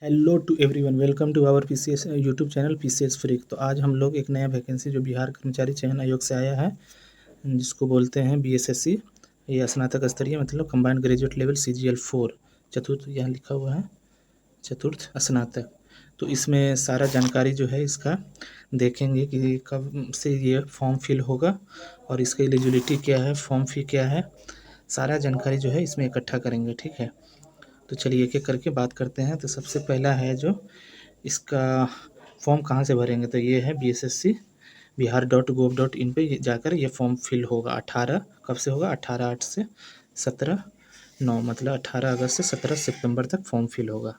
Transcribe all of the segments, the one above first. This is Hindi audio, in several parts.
Hello to everyone, welcome to our PCS YouTube channel PCS freak. तो आज हम लोग एक नया वैकेंसी जो बिहार कर्मचारी चयन आयोग से आया है, जिसको बोलते हैं बीएसएससी, ये स्नातक स्तरीय मतलब कंबाइंड ग्रेजुएट लेवल CGL 4 चतुर्थ, यहाँ लिखा हुआ है चतुर्थ स्नातक। तो इसमें सारा जानकारी जो है इसका देखेंगे कि कब से ये फॉर्म फिल होगा और इसकी एलिजिबिलिटी क्या है, फॉर्म फी क्या है, सारा जानकारी जो है इसमें इकट्ठा करेंगे। ठीक है, तो चलिए एक एक करके बात करते हैं। तो सबसे पहला है जो इसका फॉर्म कहाँ से भरेंगे, तो ये है BSSC bihar.gov.in पे जाकर ये फॉर्म फिल होगा। 18 कब से होगा, 18/8 से 17/9 मतलब 18 अगस्त से 17 सितंबर तक फॉर्म फिल होगा।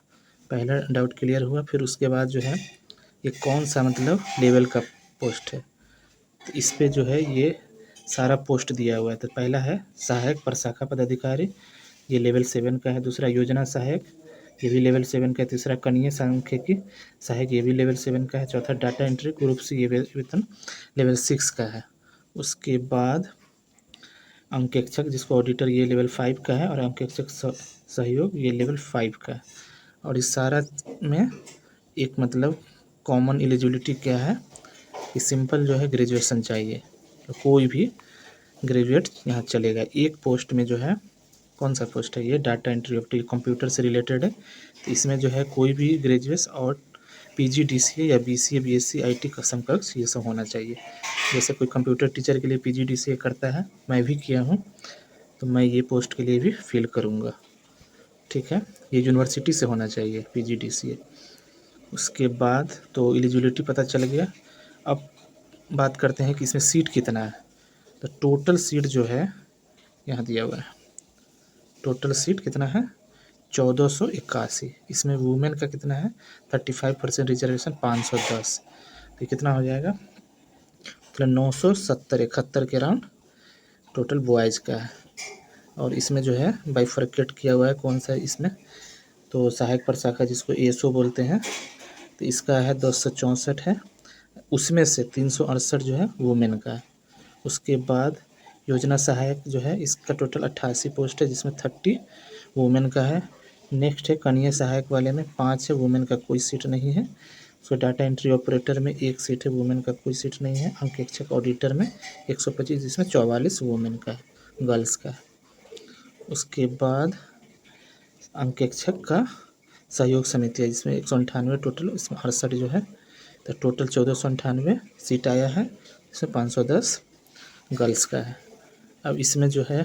पहला डाउट क्लियर हुआ। फिर उसके बाद जो है ये कौन सा मतलब लेवल का पोस्ट है, तो इस पे जो है ये सारा पोस्ट दिया हुआ है। तो पहला है सहायक प्रशाखा पदाधिकारी, ये लेवल 7 का है। दूसरा योजना सहायक, ये भी लेवल 7 का है। तीसरा कनीय सांख्यिकी सहायक, ये भी लेवल 7 का है। चौथा डाटा एंट्री ग्रुप सी, ये वेतन लेवल 6 का है। उसके बाद अंकेक्षक जिसको ऑडिटर, ये लेवल 5 का है। और अंकेक्षक सहयोग, ये लेवल 5 का है। और इस सारा में एक मतलब कॉमन एलिजिबिलिटी क्या है कि सिंपल जो है ग्रेजुएशन चाहिए, तो कोई भी ग्रेजुएट यहाँ चलेगा। एक पोस्ट में जो है, कौन सा पोस्ट है ये, डाटा एंट्री ऑपरेटर, कंप्यूटर से रिलेटेड है। तो इसमें जो है कोई भी ग्रेजुएट और PGDCA या BCA BSc IT का समकक्ष ये सब होना चाहिए। जैसे कोई कंप्यूटर टीचर के लिए PGDCA करता है, मैं भी किया हूँ, तो मैं ये पोस्ट के लिए भी फिल करूँगा। ठीक है, ये यूनिवर्सिटी से होना चाहिए PGDCA। उसके बाद तो एलिजिबिलिटी पता चल गया। अब बात करते हैं कि इसमें सीट कितना है। तो टोटल सीट जो है यहाँ दिया हुआ है, टोटल सीट कितना है 1481। इसमें वुमेन का कितना है 35% रिजर्वेशन 510, तो कितना हो जाएगा मतलब 970 71 के राउंड टोटल बॉयज़ का है। और इसमें जो है बाइफरकेट किया हुआ है कौन सा है इसमें, तो सहायक प्रशाखा जिसको ASO बोलते हैं, तो इसका है 1064 है। उसमें से 368 जो है वुमेन का है। उसके बाद योजना सहायक जो है इसका टोटल 88 पोस्ट है, जिसमें 30 वुमेन का है। नेक्स्ट है कनीय सहायक वाले में 5 है, वुमेन का कोई सीट नहीं है। उसके डाटा एंट्री ऑपरेटर में 1 सीट है, वुमेन का कोई सीट नहीं है। अंकेक्षक ऑडिटर में 125, जिसमें 44 वुमेन का है, गर्ल्स का है। उसके बाद अंकेक्षक का सहयोग समिति है, जिसमें 198 टोटल, इसमें 68 जो है, तो टोटल 1498 सीट आया है। इसमें 510 गर्ल्स का है। अब इसमें जो है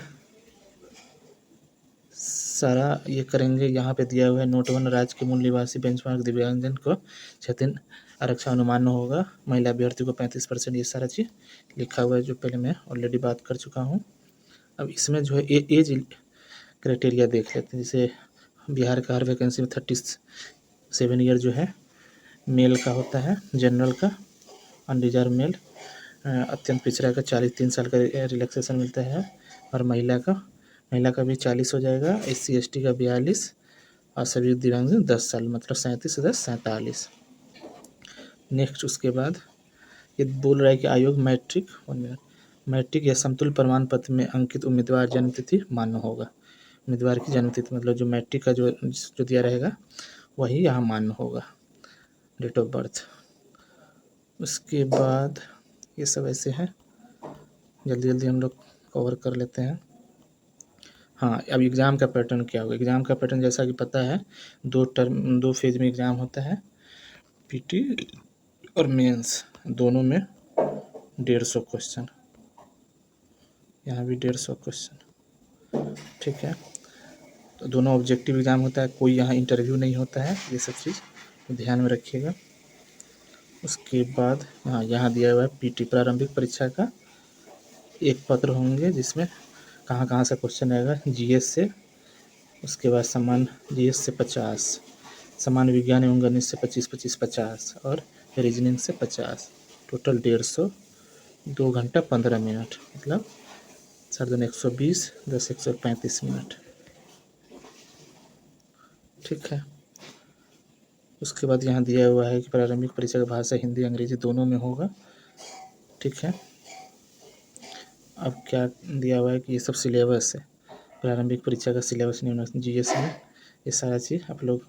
सारा ये करेंगे। यहाँ पे दिया हुआ है नोट 1 राज्य के मूल निवासी बेंचमार्क दिव्यांगजन को क्षेत्रीय आरक्षण अनुमान होगा, महिला अभ्यर्थी को 35%, ये सारा चीज़ लिखा हुआ है जो पहले मैं ऑलरेडी बात कर चुका हूँ। अब इसमें जो है एज क्राइटेरिया देख लेते हैं। जैसे बिहार का हर वैकेंसी में 37 ईयर जो है मेल का होता है, जनरल का, अनरिजर्व मेल, अत्यंत पिछड़ा का 43 साल का रिलैक्सेशन मिलता है। और महिला का भी 40 हो जाएगा, SC ST का 42, और सभी दिव्यांग 10 साल मतलब 37 10 47। नेक्स्ट उसके बाद ये बोल रहा है कि आयोग मैट्रिक या समतुल्य प्रमाण पत्र में अंकित उम्मीदवार जन्म तिथि मान्य होगा। उम्मीदवार की जन्म तिथि मतलब जो मैट्रिक का जो दिया रहेगा वही यहाँ मान्य होगा, डेट ऑफ बर्थ। उसके बाद ये सब ऐसे हैं, जल्दी जल्दी हम लोग कवर कर लेते हैं। हाँ, अब एग्ज़ाम का पैटर्न क्या होगा। एग्ज़ाम का पैटर्न जैसा कि पता है, 2 फेज़ में एग्ज़ाम होता है, PT और मेंस, दोनों में 150 क्वेश्चन, यहाँ भी 150 क्वेश्चन। ठीक है, तो दोनों ऑब्जेक्टिव एग्ज़ाम होता है, कोई यहाँ इंटरव्यू नहीं होता है, ये सब चीज़ तो ध्यान में रखिएगा। उसके बाद यहाँ दिया हुआ है PT प्रारंभिक परीक्षा का एक पत्र होंगे, जिसमें कहाँ कहाँ से क्वेश्चन आएगा। GS से, उसके बाद सामान्य GS से 50, सामान्य विज्ञान एवं गणित से 25 50 और रीजनिंग से 50, टोटल 150, 2 घंटा 15 मिनट मतलब 120, 10 135 मिनट। ठीक है, उसके बाद यहाँ दिया हुआ है कि प्रारंभिक परीक्षा का भाषा हिंदी अंग्रेजी दोनों में होगा। ठीक है, अब क्या दिया हुआ है कि ये सब सिलेबस है, प्रारंभिक परीक्षा का सिलेबस नहीं होना GS में, ये सारा चीज़ आप लोग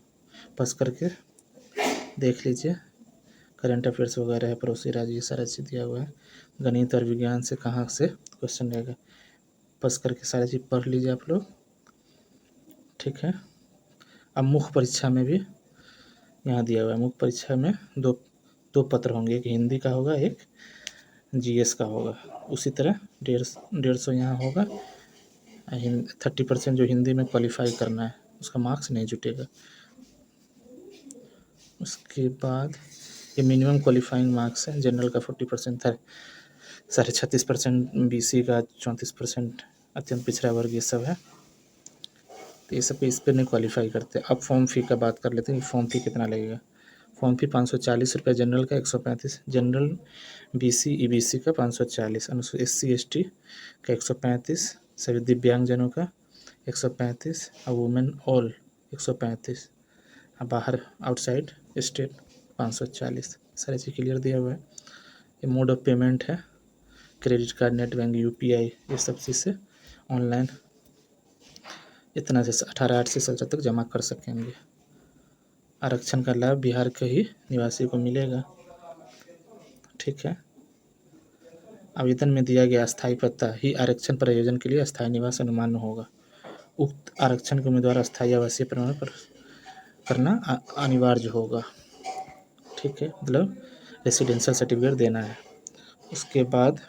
पस करके देख लीजिए। करंट अफेयर्स वगैरह है, पड़ोसी राज्य, ये सारा चीज़ दिया हुआ है। गणित और विज्ञान से कहाँ से क्वेश्चन रहेगा, पस करके सारी चीज़ पढ़ लीजिए आप लोग, ठीक है। अब मुख्य परीक्षा में भी यहाँ दिया हुआ है। मुख्य परीक्षा में दो पत्र होंगे, एक हिंदी का होगा, एक जीएस का होगा। उसी तरह 150 यहाँ होगा। 30% जो हिंदी में क्वालिफाई करना है उसका मार्क्स नहीं जुटेगा। उसके बाद ये मिनिमम क्वालिफाइंग मार्क्स है। जनरल का 40% था, 36.5% बीसी का, 34% अत्यंत पिछड़ा वर्ग, ये सब है। तो ये सब पे इस पर नहीं क्वालिफाई करते। अब फॉर्म फ़ी का बात कर लेते हैं कि फॉर्म फ़ी कितना लगेगा। फॉर्म फ़ी 540 रुपये जनरल का, 135 जनरल, बीसी ईबीसी का 540, अनुसूचित एससी एसटी का 135, सभी दिव्यांगजनों का 135 और वुमेन ऑल 135, बाहर आउटसाइड स्टेट 540। सारी चीज़ क्लियर दिया हुआ है। ये मोड ऑफ पेमेंट है, credit card, net bank, UPI, ये सब चीज़ से ऑनलाइन इतना से 18/8 से 17 तक जमा कर सकेंगे। आरक्षण का लाभ बिहार के ही निवासी को मिलेगा, ठीक है। आवेदन में दिया गया अस्थायी पता ही आरक्षण प्रयोजन के लिए अस्थायी निवास अनुमान होगा। उक्त आरक्षण के उम्मीदवार अस्थायी आवासीय प्रमाण पर करना अनिवार्य होगा, ठीक है। मतलब रेसिडेंशियल सर्टिफिकेट देना है। उसके बाद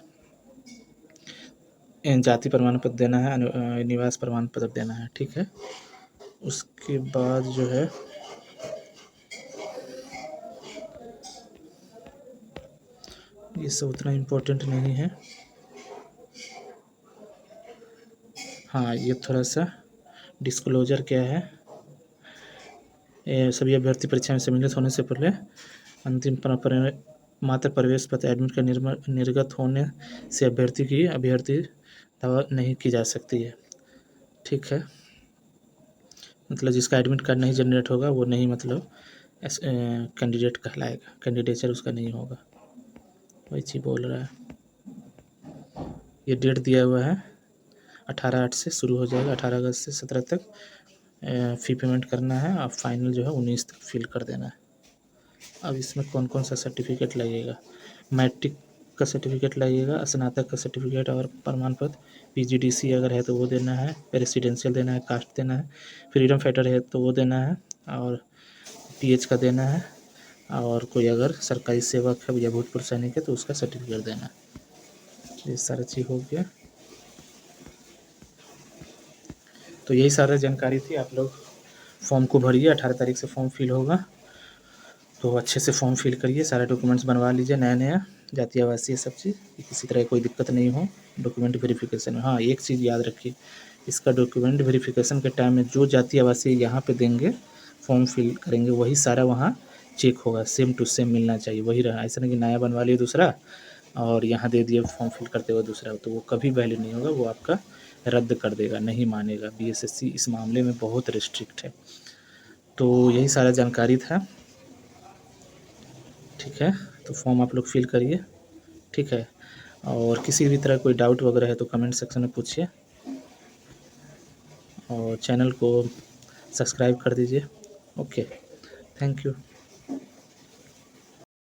जाति प्रमाण पत्र देना है, निवास प्रमाण पत्र देना है, ठीक है। उसके बाद जो है ये सब उतना इम्पोर्टेंट नहीं है। हाँ, ये थोड़ा सा डिस्क्लोजर क्या है, सभी अभ्यर्थी परीक्षा में सम्मिलित होने से पहले अंतिम मात्र प्रवेश पत्र एडमिट का निर्गत होने से अभ्यर्थी दावा नहीं की जा सकती है, ठीक है। मतलब जिसका एडमिट कार्ड नहीं जनरेट होगा वो नहीं, मतलब कैंडिडेट कहलाएगा, कैंडिडेचर उसका नहीं होगा, वही चीज़ बोल रहा है। ये डेट दिया हुआ है 18/8 से शुरू हो जाएगा, 18 अगस्त से 17 तक फ़ी पेमेंट करना है। और फाइनल जो है 19 तक फिल कर देना है। अब इसमें कौन कौन सा सर्टिफिकेट लगेगा, मैट्रिक का सर्टिफिकेट लगेगा, स्नातक का सर्टिफिकेट और प्रमाण पत्र, पीजीडीसी अगर है तो वो देना है, रेसिडेंशियल देना है, कास्ट देना है, फ्रीडम फाइटर है तो वो देना है, और पीएच का देना है, और कोई अगर सरकारी सेवक है या भूतपूर्व सैनिक है तो उसका सर्टिफिकेट देना है। ये सारा चीज़ हो गया। तो यही सारा जानकारी थी। आप लोग फॉर्म को भरिए, 18 तारीख से फॉर्म फिल होगा, तो अच्छे से फॉर्म फिल करिए, सारे डॉक्यूमेंट्स बनवा लीजिए नया जातीय आवासीय सब चीज़, किसी तरह कोई दिक्कत नहीं हो डॉक्यूमेंट वेरिफिकेशन में। हाँ, एक चीज़ याद रखिए, इसका डॉक्यूमेंट वेरिफिकेशन के टाइम में जो जातीय आवासीय यहाँ पे देंगे, फॉर्म फिल करेंगे, वही सारा वहाँ चेक होगा, सेम टू सेम मिलना चाहिए, वही रहा। ऐसा नहीं कि नया बनवा लिए दूसरा और यहाँ दे दिए फॉर्म फिल करते हुए दूसरा, तो वो कभी वैलिड नहीं होगा, वो आपका रद्द कर देगा, नहीं मानेगा। बीएसएससी इस मामले में बहुत रिस्ट्रिक्ट है। तो यही सारा जानकारी था, ठीक है। तो फॉर्म आप लोग फिल करिए, ठीक है। और किसी भी तरह कोई डाउट वगैरह है तो कमेंट सेक्शन में पूछिए, और चैनल को सब्सक्राइब कर दीजिए। Okay, thank you.